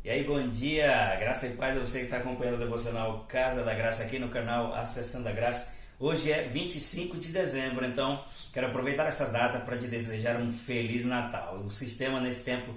E aí, bom dia, graça e paz a você que está acompanhando o Devocional Casa da Graça aqui no canal Acessando a Graça. Hoje é 25 de dezembro, então quero aproveitar essa data para te desejar um Feliz Natal. O sistema nesse tempo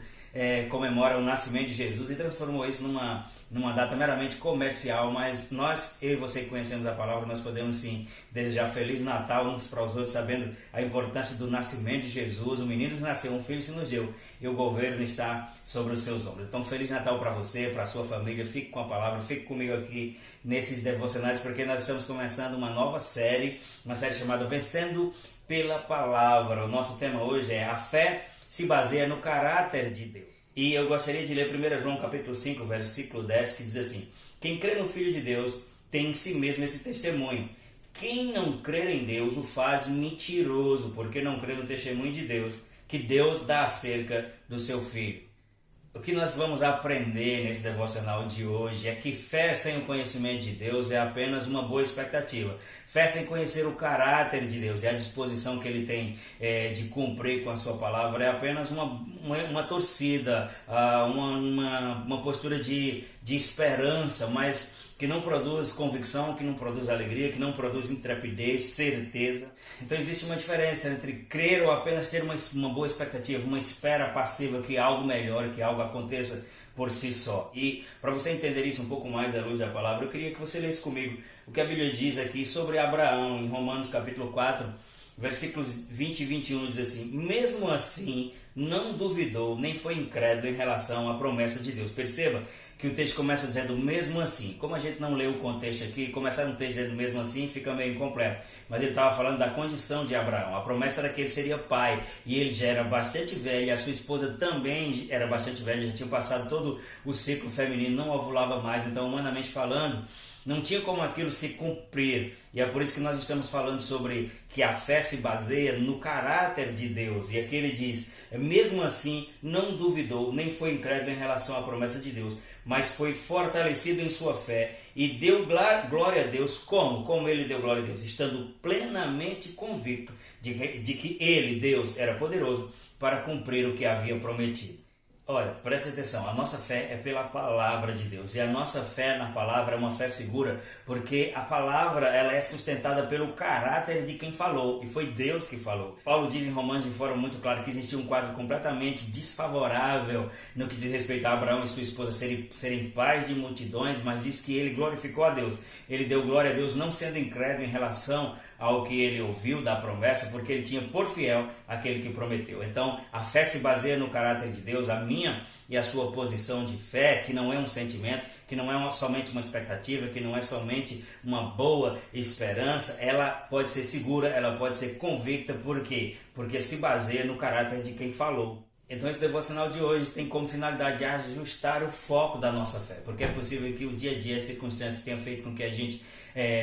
comemora o nascimento de Jesus e transformou isso numa data meramente comercial, mas nós, eu e você que conhecemos a palavra, nós podemos sim desejar Feliz Natal uns para os outros, sabendo a importância do nascimento de Jesus. O menino nasceu, um filho se nos deu e o governo está sobre os seus ombros. Então, Feliz Natal para você, para a sua família. Fique com a palavra, fique comigo aqui nesses devocionais, porque nós estamos começando uma nova série, uma série chamada Vencendo pela Palavra. O nosso tema hoje é: a fé se baseia no caráter de Deus. E eu gostaria de ler 1 João capítulo 5, versículo 10, que diz assim: quem crê no Filho de Deus tem em si mesmo esse testemunho. Quem não crer em Deus o faz mentiroso, porque não crê no testemunho de Deus, que Deus dá acerca do seu Filho. O que nós vamos aprender nesse devocional de hoje é que fé sem o conhecimento de Deus é apenas uma boa expectativa. Fé sem conhecer o caráter de Deus e a disposição que Ele tem de cumprir com a sua palavra é apenas uma torcida, uma postura de esperança, mas que não produz convicção, que não produz alegria, que não produz intrepidez, certeza. Então existe uma diferença entre crer ou apenas ter uma boa expectativa, uma espera passiva que algo melhore, que algo aconteça por si só. E para você entender isso um pouco mais à luz da palavra, eu queria que você lesse comigo o que a Bíblia diz aqui sobre Abraão, em Romanos capítulo 4, versículos 20 e 21, diz assim: mesmo assim não duvidou, nem foi incrédulo em relação à promessa de Deus. Perceba que o texto começa dizendo mesmo assim. Como a gente não leu o contexto aqui, começar um texto dizendo mesmo assim fica meio incompleto. Mas ele estava falando da condição de Abraão. A promessa era que ele seria pai, e ele já era bastante velho, e a sua esposa também era bastante velha, já tinha passado todo o ciclo feminino, não ovulava mais, então humanamente falando, não tinha como aquilo se cumprir. E é por isso que nós estamos falando sobre que a fé se baseia no caráter de Deus. E aqui ele diz: mesmo assim não duvidou, nem foi incrédulo em relação à promessa de Deus, mas foi fortalecido em sua fé e deu glória a Deus. Como ele deu glória a Deus? Estando plenamente convicto de que ele, Deus, era poderoso para cumprir o que havia prometido. Olha, preste atenção, a nossa fé é pela palavra de Deus, e a nossa fé na palavra é uma fé segura, porque a palavra ela é sustentada pelo caráter de quem falou, e foi Deus que falou. Paulo diz em Romanos de forma muito clara que existia um quadro completamente desfavorável no que diz respeito a Abraão e sua esposa serem pais de multidões, mas diz que ele glorificou a Deus, ele deu glória a Deus não sendo incrédulo em relação ao que ele ouviu da promessa, porque ele tinha por fiel aquele que prometeu. Então, a fé se baseia no caráter de Deus. A minha e a sua posição de fé, que não é um sentimento, que não é somente uma expectativa, que não é somente uma boa esperança, ela pode ser segura, ela pode ser convicta. Por quê? Porque se baseia no caráter de quem falou. Então esse devocional de hoje tem como finalidade ajustar o foco da nossa fé, porque é possível que o dia a dia, as circunstâncias tenham feito com que a gente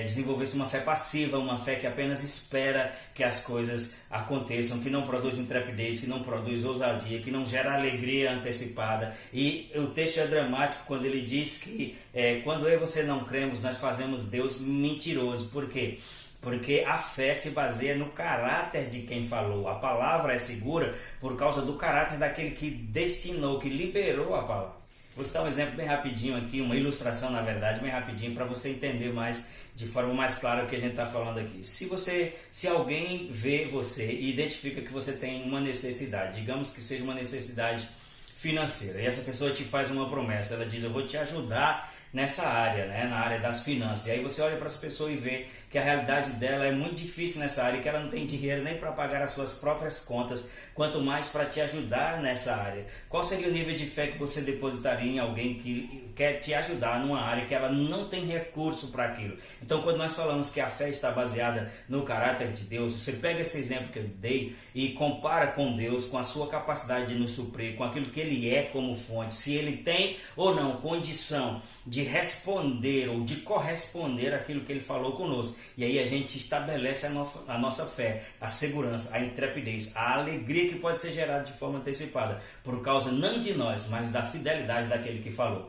desenvolvesse uma fé passiva, uma fé que apenas espera que as coisas aconteçam, que não produz intrepidez, que não produz ousadia, que não gera alegria antecipada. E o texto é dramático quando ele diz que quando eu e você não cremos, nós fazemos Deus mentiroso. Por quê? Porque a fé se baseia no caráter de quem falou. A palavra é segura por causa do caráter daquele que destinou, que liberou a palavra. Vou citar um exemplo bem rapidinho aqui, uma ilustração na verdade, bem rapidinho, para você entender mais, de forma mais clara o que a gente está falando aqui. Se alguém vê você e identifica que você tem uma necessidade, digamos que seja uma necessidade financeira, e essa pessoa te faz uma promessa, ela diz: eu vou te ajudar nessa área, na área das finanças. E aí você olha para essa pessoa e vê que a realidade dela é muito difícil nessa área, que ela não tem dinheiro nem para pagar as suas próprias contas, quanto mais para te ajudar nessa área. Qual seria o nível de fé que você depositaria em alguém que quer te ajudar numa área que ela não tem recurso para aquilo? Então, quando nós falamos que a fé está baseada no caráter de Deus, você pega esse exemplo que eu dei e compara com Deus, com a sua capacidade de nos suprir, com aquilo que Ele é como fonte, se Ele tem ou não condição de responder ou de corresponder àquilo que Ele falou conosco. E aí a gente estabelece a nossa fé, a segurança, a intrepidez, a alegria que pode ser gerada de forma antecipada, por causa não de nós, mas da fidelidade daquele que falou.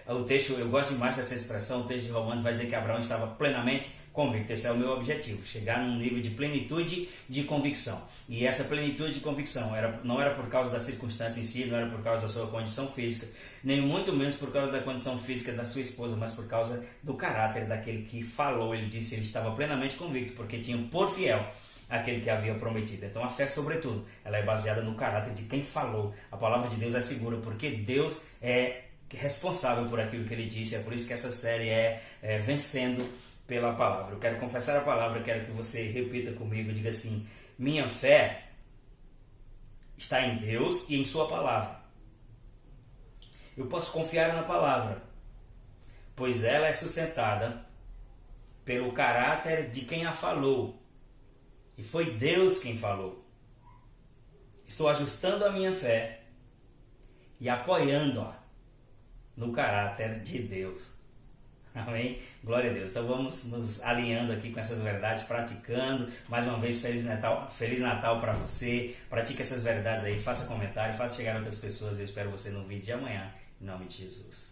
O texto, eu gosto demais dessa expressão, o texto de Romanos vai dizer que Abraão estava plenamente convicto. Esse é o meu objetivo, chegar num nível de plenitude de convicção. E essa plenitude de convicção não era por causa da circunstância em si, não era por causa da sua condição física, nem muito menos por causa da condição física da sua esposa, mas por causa do caráter daquele que falou. Ele disse que ele estava plenamente convicto, porque tinha por fiel aquele que havia prometido. Então a fé, sobretudo, ela é baseada no caráter de quem falou. A palavra de Deus é segura, porque Deus é responsável por aquilo que ele disse. É por isso que essa série é Vencendo pela Palavra. Eu quero confessar a palavra, eu quero que você repita comigo, diga assim: minha fé está em Deus e em sua palavra. Eu posso confiar na palavra, pois ela é sustentada pelo caráter de quem a falou. E foi Deus quem falou. Estou ajustando a minha fé e apoiando-a no caráter de Deus. Amém? Glória a Deus. Então vamos nos alinhando aqui com essas verdades, praticando. Mais uma vez, Feliz Natal para você. Pratique essas verdades aí, faça comentário, faça chegar a outras pessoas. Eu espero você no vídeo de amanhã. Em nome de Jesus.